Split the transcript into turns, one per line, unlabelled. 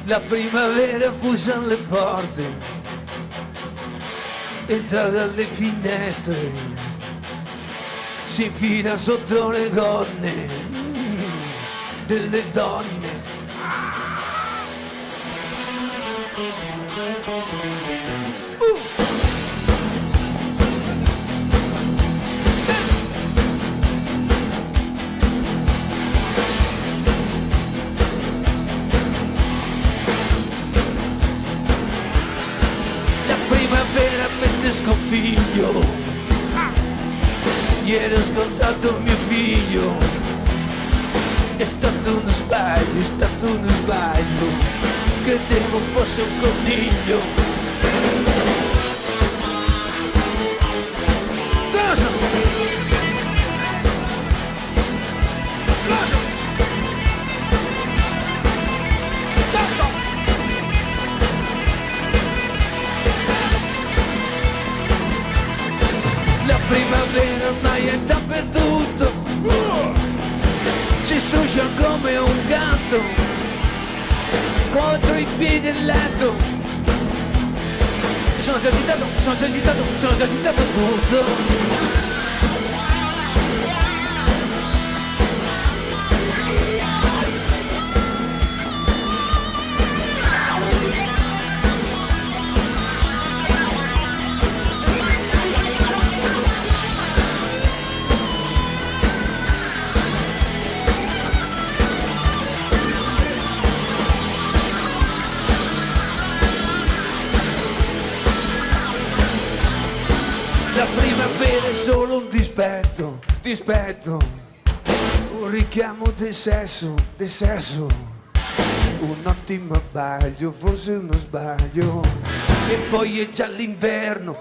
La primavera bussa alle porte, entra dalle finestre, si infila sotto le gonne delle donne. Veramente scompiglio, ieri ho sgonzato mio figlio, è stato uno sbaglio, credevo fosse un coniglio. Cosa? Cosa? La primavera ormai è dappertutto, si struscia come un gatto contro i piedi del letto. Sono esercitato tutto. La primavera è solo un dispetto, un richiamo del sesso, un ottimo abbaglio, forse uno sbaglio, e poi è già l'inverno.